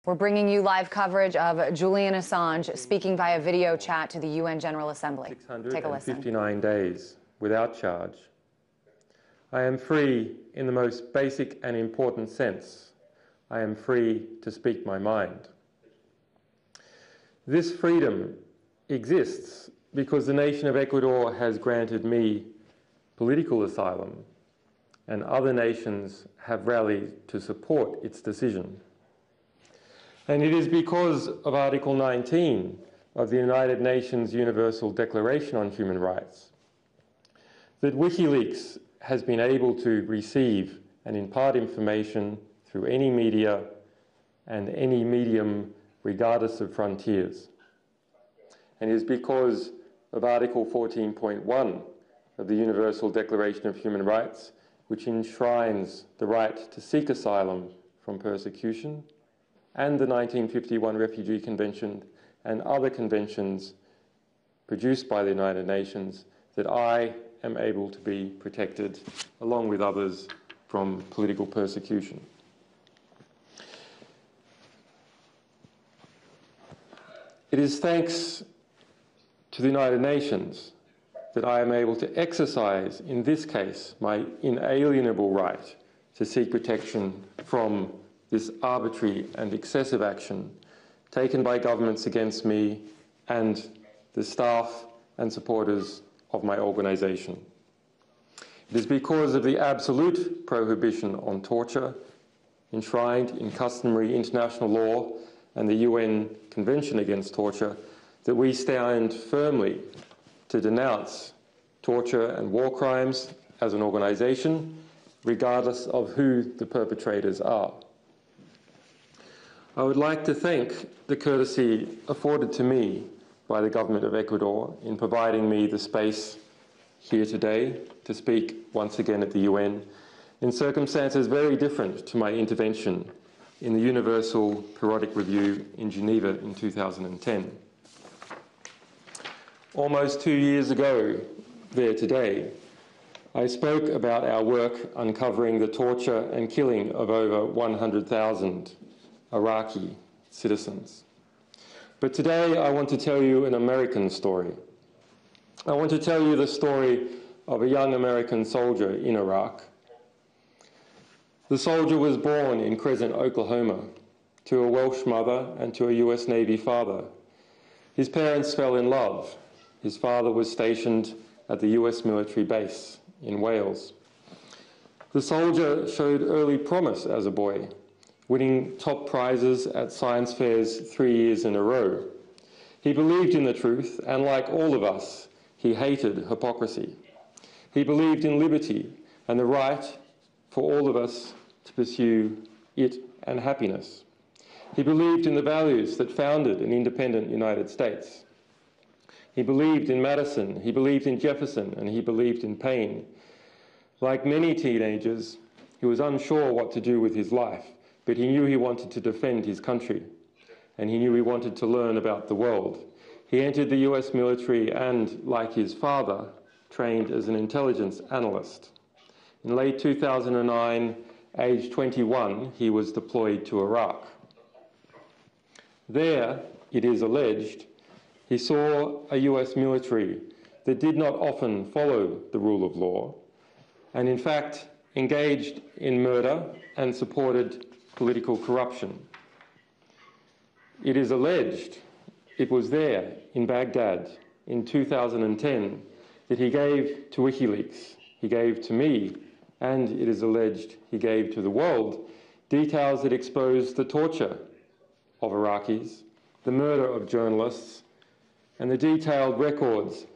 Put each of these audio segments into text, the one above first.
We're bringing you live coverage of Julian Assange speaking via video chat to the UN General Assembly. Take a listen. 659 days without charge. I am free in the most basic and important sense. I am free to speak my mind. This freedom exists because the nation of Ecuador has granted me political asylum, and other nations have rallied to support its decision. And it is because of Article 19 of the United Nations Universal Declaration on Human Rights that WikiLeaks has been able to receive and impart information through any media and any medium regardless of frontiers. And it is because of Article 14.1 of the Universal Declaration of Human Rights, which enshrines the right to seek asylum from persecution, and the 1951 Refugee Convention and other conventions produced by the United Nations, that I am able to be protected, along with others, from political persecution. It is thanks to the United Nations that I am able to exercise, in this case, my inalienable right to seek protection from this arbitrary and excessive action taken by governments against me and the staff and supporters of my organisation. It is because of the absolute prohibition on torture enshrined in customary international law and the UN Convention Against Torture that we stand firmly to denounce torture and war crimes as an organisation, regardless of who the perpetrators are. I would like to thank the courtesy afforded to me by the government of Ecuador in providing me the space here today to speak once again at the UN in circumstances very different to my intervention in the Universal Periodic Review in Geneva in 2010. Almost 2 years ago there today, I spoke about our work uncovering the torture and killing of over 100,000 Iraqi citizens. But today I want to tell you an American story. I want to tell you the story of a young American soldier in Iraq. The soldier was born in Crescent, Oklahoma, to a Welsh mother and to a US Navy father. His parents fell in love. His father was stationed at the US military base in Wales. The soldier showed early promise as a boy, winning top prizes at science fairs 3 years in a row. He believed in the truth, and like all of us, he hated hypocrisy. He believed in liberty and the right for all of us to pursue it and happiness. He believed in the values that founded an independent United States. He believed in Madison, he believed in Jefferson, and he believed in Paine. Like many teenagers, he was unsure what to do with his life, but he knew he wanted to defend his country, and he knew he wanted to learn about the world. He entered the US military and, like his father, trained as an intelligence analyst. In late 2009, aged 21, he was deployed to Iraq. There, it is alleged, he saw a US military that did not often follow the rule of law, and in fact engaged in murder and supported political corruption. It is alleged it was there in Baghdad in 2010 that he gave to WikiLeaks, he gave to me, and it is alleged he gave to the world details that exposed the torture of Iraqis, the murder of journalists, and the detailed records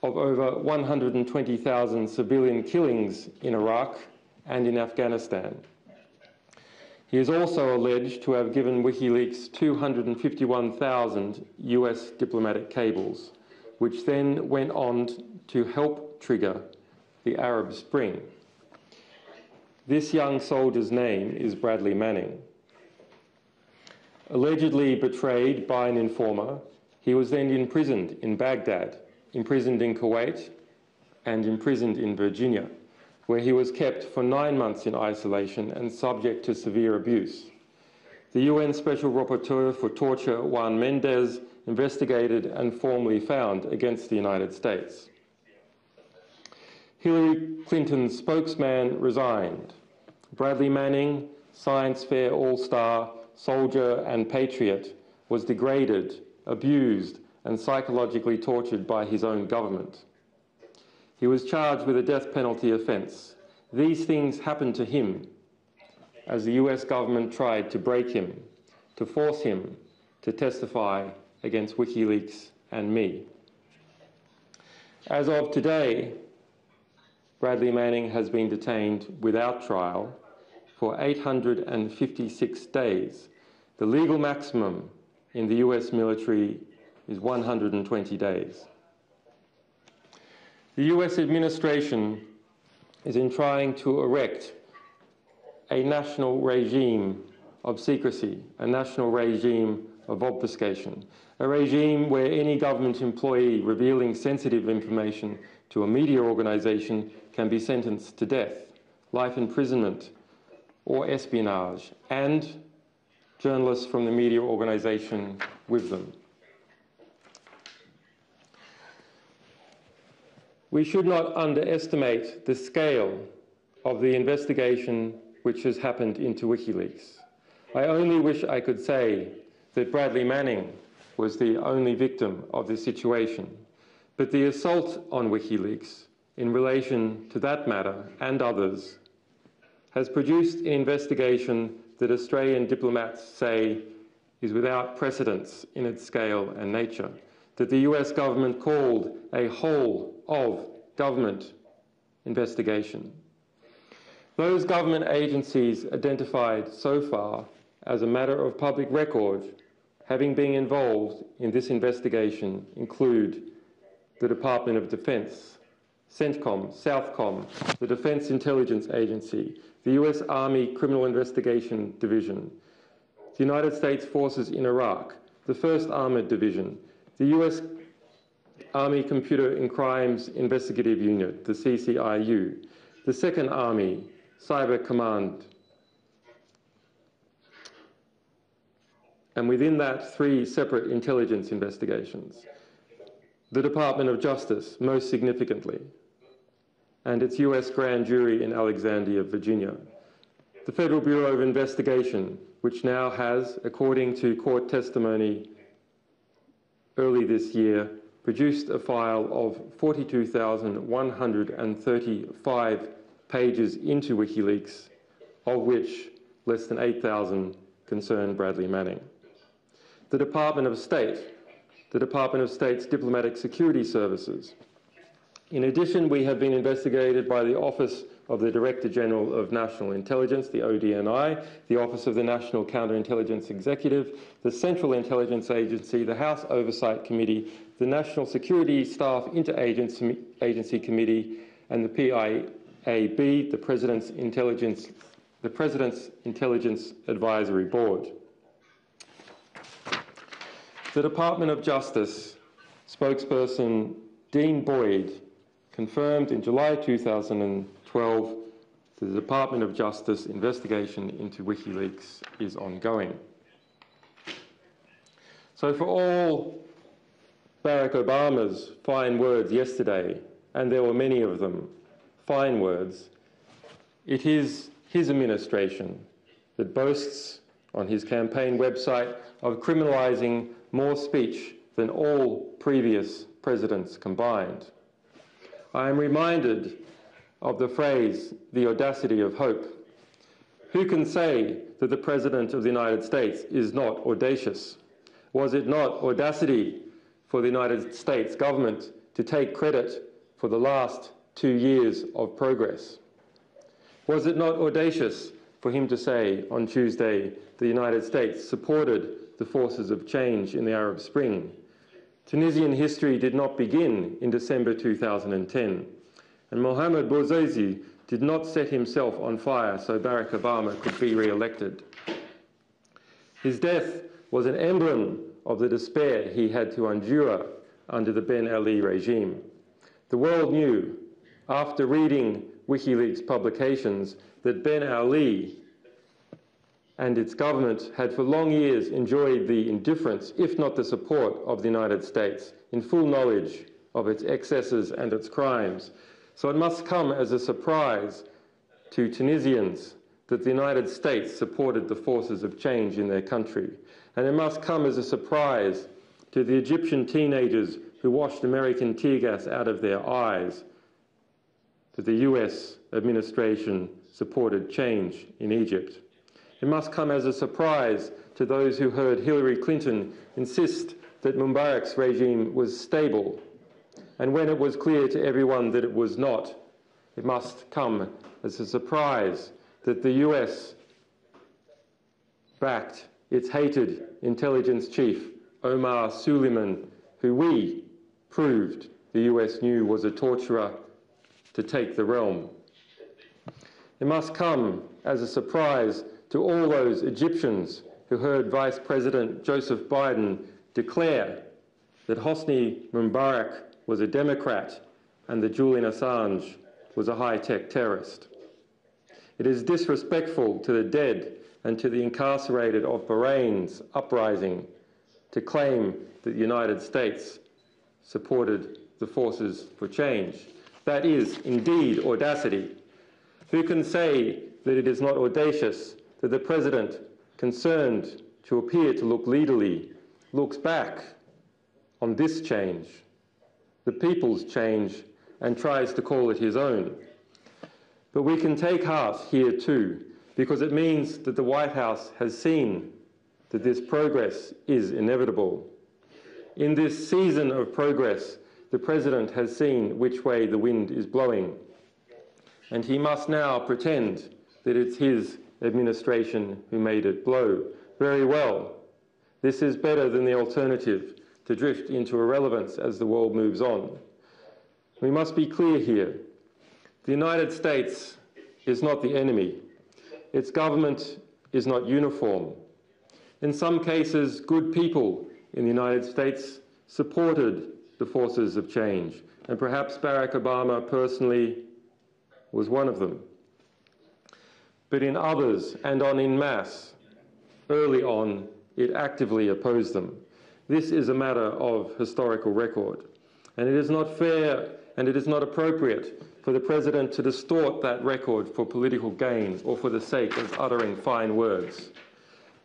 of over 120,000 civilian killings in Iraq and in Afghanistan. He is also alleged to have given WikiLeaks 251,000 US diplomatic cables, which then went on to help trigger the Arab Spring. This young soldier's name is Bradley Manning. Allegedly betrayed by an informer, he was then imprisoned in Baghdad, imprisoned in Kuwait, and imprisoned in Virginia, where he was kept for 9 months in isolation and subject to severe abuse. The UN Special Rapporteur for Torture, Juan Mendez, investigated and formally found against the United States. Hillary Clinton's spokesman resigned. Bradley Manning, science fair all-star, soldier and patriot, was degraded, abused and psychologically tortured by his own government. He was charged with a death penalty offence. These things happened to him as the US government tried to break him, to force him to testify against WikiLeaks and me. As of today, Bradley Manning has been detained without trial for 856 days. The legal maximum in the US military is 120 days. The US administration is in trying to erect a national regime of secrecy, a national regime of obfuscation, a regime where any government employee revealing sensitive information to a media organisation can be sentenced to death, life imprisonment, or espionage, and journalists from the media organisation with them. We should not underestimate the scale of the investigation which has happened into WikiLeaks. I only wish I could say that Bradley Manning was the only victim of this situation, but the assault on WikiLeaks in relation to that matter and others has produced an investigation that Australian diplomats say is without precedence in its scale and nature, that the US government called a whole-of-government investigation. Those government agencies identified so far as a matter of public record having been involved in this investigation include the Department of Defense, CENTCOM, Southcom, the Defense Intelligence Agency, the US Army Criminal Investigation Division, the United States Forces in Iraq, the 1st Armored Division, the US Army Computer and Crimes Investigative Unit, the CCIU, the 2nd Army Cyber Command, and within that, 3 separate intelligence investigations. The Department of Justice, most significantly, and its US grand jury in Alexandria, Virginia. The Federal Bureau of Investigation, which now has, according to court testimony early this year, produced a file of 42,135 pages into WikiLeaks, of which less than 8,000 concern Bradley Manning. The Department of State, the Department of State's Diplomatic Security Services. In addition, we have been investigated by the Office of the Director General of National Intelligence, the ODNI, the Office of the National Counterintelligence Executive, the Central Intelligence Agency, the House Oversight Committee, the National Security Staff Interagency Committee, and the PIAB, the President's Intelligence Advisory Board. The Department of Justice spokesperson Dean Boyd confirmed in July 2012 that the Department of Justice investigation into WikiLeaks is ongoing. So for all Barack Obama's fine words yesterday, and there were many of them, fine words, it is his administration that boasts on his campaign website of criminalising more speech than all previous presidents combined. I am reminded of the phrase, the audacity of hope. Who can say that the President of the United States is not audacious? Was it not audacity for the United States government to take credit for the last 2 years of progress? Was it not audacious for him to say on Tuesday the United States supported the forces of change in the Arab Spring? Tunisian history did not begin in December 2010, and Mohamed Bouazizi did not set himself on fire so Barack Obama could be re-elected. His death was an emblem of the despair he had to endure under the Ben Ali regime. The world knew, after reading WikiLeaks publications, that Ben Ali and its government had for long years enjoyed the indifference, if not the support, of the United States, in full knowledge of its excesses and its crimes. So it must come as a surprise to Tunisians that the United States supported the forces of change in their country. And it must come as a surprise to the Egyptian teenagers who washed American tear gas out of their eyes that the US administration supported change in Egypt. It must come as a surprise to those who heard Hillary Clinton insist that Mubarak's regime was stable. And when it was clear to everyone that it was not, it must come as a surprise that the US backed its hated intelligence chief, Omar Suleiman, who we proved the US knew was a torturer, to take the realm. It must come as a surprise to all those Egyptians who heard Vice President Joseph Biden declare that Hosni Mubarak was a Democrat and that Julian Assange was a high-tech terrorist. It is disrespectful to the dead and to the incarcerated of Bahrain's uprising to claim that the United States supported the forces for change. That is indeed audacity. Who can say that it is not audacious that the President, concerned to appear to look leaderly, looks back on this change, the people's change, and tries to call it his own? But we can take heart here too, because it means that the White House has seen that this progress is inevitable. In this season of progress, the President has seen which way the wind is blowing, and he must now pretend that it's his administration who made it blow. Very well. This is better than the alternative, to drift into irrelevance as the world moves on. We must be clear here. The United States is not the enemy. Its government is not uniform. In some cases, good people in the United States supported the forces of change, and perhaps Barack Obama personally was one of them. But in others, and en masse, early on, it actively opposed them. This is a matter of historical record, and it is not fair and it is not appropriate for the President to distort that record for political gain or for the sake of uttering fine words.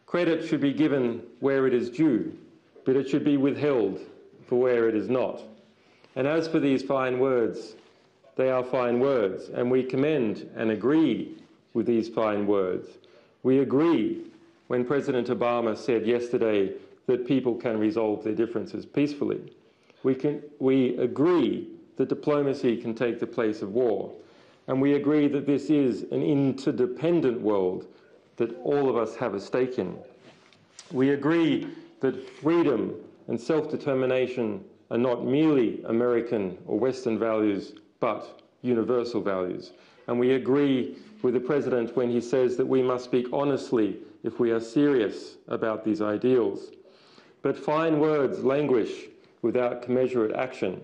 Credit should be given where it is due, but it should be withheld for where it is not. And as for these fine words, they are fine words, and we commend and agree with these fine words. We agree when President Obama said yesterday that people can resolve their differences peacefully. We agree that diplomacy can take the place of war, and we agree that this is an interdependent world that all of us have a stake in. We agree that freedom and self-determination are not merely American or Western values, but universal values. And we agree with the President when he says that we must speak honestly if we are serious about these ideals. But fine words languish without commensurate action.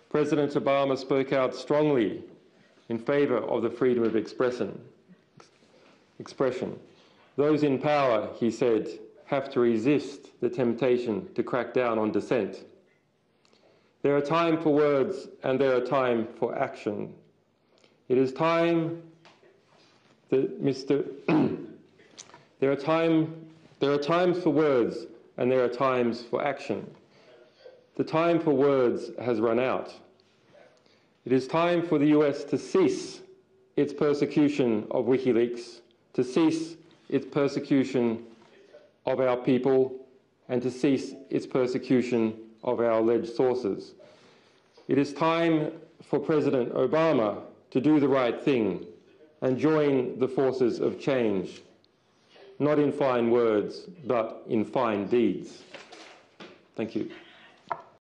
President Obama spoke out strongly in favor of the freedom of expression. Those in power, he said, have to resist the temptation to crack down on dissent. There are time for words and there are time for action. It is time that there are times for words and there are times for action. The time for words has run out. It is time for the US to cease its persecution of WikiLeaks, to cease its persecution of our people, and to cease its persecution of our alleged sources. It is time for President Obama to do the right thing and join the forces of change, not in fine words, but in fine deeds. Thank you.